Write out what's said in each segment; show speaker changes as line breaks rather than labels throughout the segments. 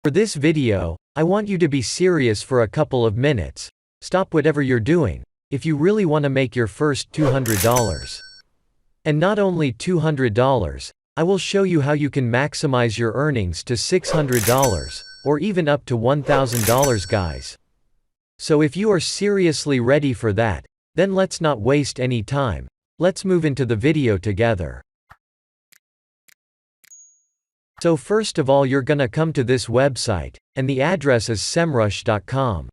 For this video, I want you to be serious for a couple of minutes. Stop whatever you're doing, if you really want to make your first $200. And not only $200, I will show you how you can maximize your earnings to $600, or even up to $1,000 guys. So if you are seriously ready for that, then let's not waste any time. Let's move into the video together. So first of all, you're gonna come to this website, and the address is semrush.com.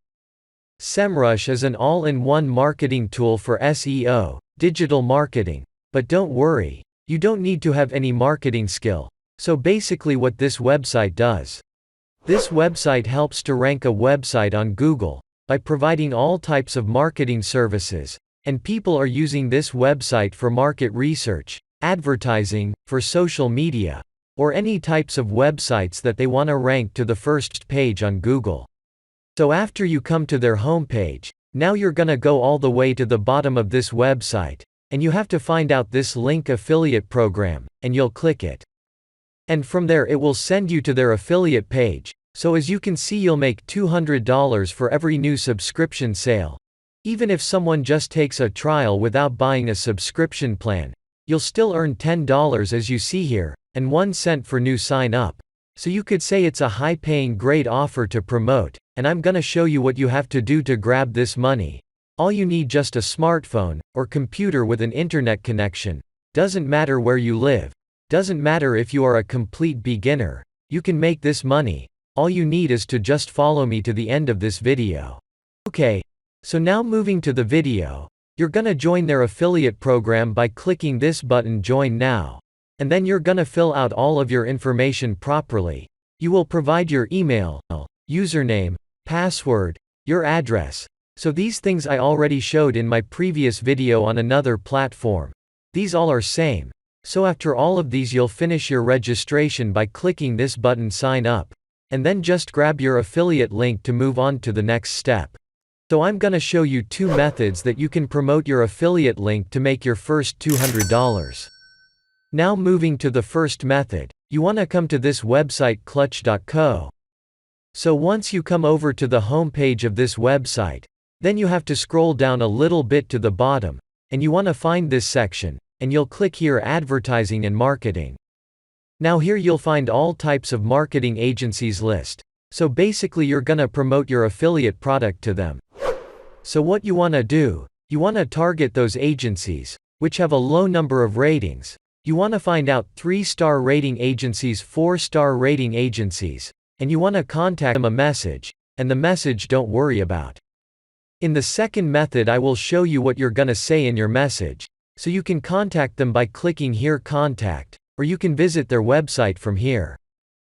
Semrush is an all-in-one marketing tool for SEO, digital marketing. But don't worry, you don't need to have any marketing skill. So basically what this website does. This website helps to rank a website on Google, by providing all types of marketing services, and people are using this website for market research, advertising, for social media, or any types of websites that they want to rank to the first page on Google. So after you come to their homepage, now you're gonna go all the way to the bottom of this website, and you have to find out this link affiliate program, and you'll click it. And from there it will send you to their affiliate page, so as you can see you'll make $200 for every new subscription sale. Even if someone just takes a trial without buying a subscription plan, you'll still earn $10 as you see here, and 1 cent for new sign up. So you could say it's a high-paying great offer to promote, and I'm gonna show you what you have to do to grab this money. All you need just a smartphone, or computer with an internet connection. Doesn't matter where you live. Doesn't matter if you are a complete beginner. You can make this money. All you need is to just follow me to the end of this video. Okay. So now moving to the video, you're gonna join their affiliate program by clicking this button Join Now. And then you're gonna fill out all of your information properly. You will provide your email, username, password, your address. So these things I already showed in my previous video on another platform. These all are same. So after all of these you'll finish your registration by clicking this button Sign Up. And then just grab your affiliate link to move on to the next step. So I'm gonna show you 2 methods that you can promote your affiliate link to make your first $200. Now moving to the first method, you wanna come to this website clutch.co. So once you come over to the home page of this website, then you have to scroll down a little bit to the bottom, and you wanna find this section, and you'll click here Advertising and Marketing. Now here you'll find all types of marketing agencies list. So basically you're gonna promote your affiliate product to them. So what you wanna do, you wanna target those agencies, which have a low number of ratings. You wanna find out 3-star rating agencies, 4-star rating agencies, and you wanna contact them a message, and the message don't worry about. In the second method I will show you what you're gonna say in your message, so you can contact them by clicking here Contact, or you can visit their website from here.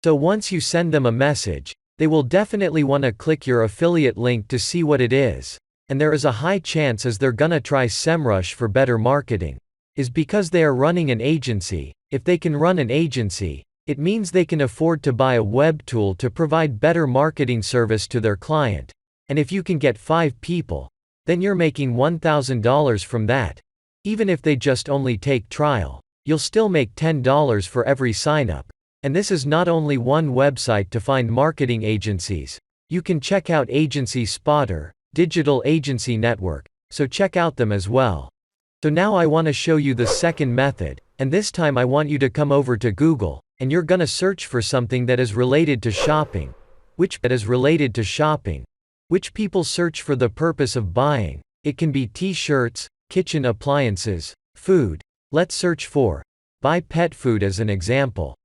So once you send them a message, they will definitely wanna click your affiliate link to see what it is, and there is a high chance as they're gonna try Semrush for better marketing. Is because they are running an agency. If they can run an agency, it means they can afford to buy a web tool to provide better marketing service to their client. And if you can get 5 people, then you're making $1,000 from that. Even if they just only take trial, you'll still make $10 for every sign up. And this is not only one website to find marketing agencies. You can check out Agency Spotter, Digital Agency Network, so check out them as well. So now I want to show you the second method, and this time I want you to come over to Google, and you're gonna search for something that is related to shopping. Which people search for the purpose of buying. It can be t-shirts, kitchen appliances, food. Let's search for buy pet food as an example.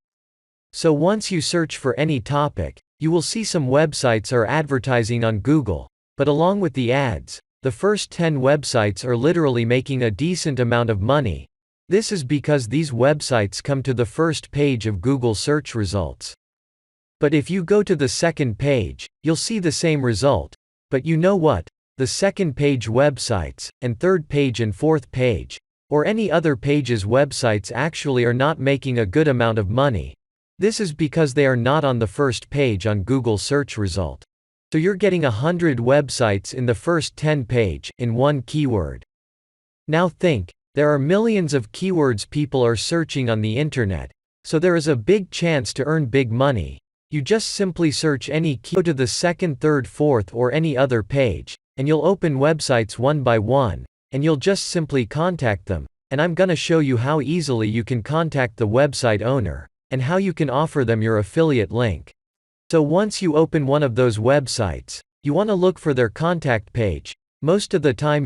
So once you search for any topic, you will see some websites are advertising on Google, but along with the ads, the first 10 websites are literally making a decent amount of money. This is because these websites come to the first page of Google search results. But if you go to the second page, you'll see the same result. But you know what? The second page websites, and third page and fourth page, or any other page's websites actually are not making a good amount of money. This is because they are not on the first page on Google search result. So you're getting 100 websites in the first 10 page, in one keyword. Now think, there are millions of keywords people are searching on the internet, so there is a big chance to earn big money. You just simply search any key, go to the second, third, fourth, or any other page, and you'll open websites one by one, and you'll just simply contact them, and I'm gonna show you how easily you can contact the website owner, and how you can offer them your affiliate link. So once you open one of those websites, you want to look for their contact page. Most of the time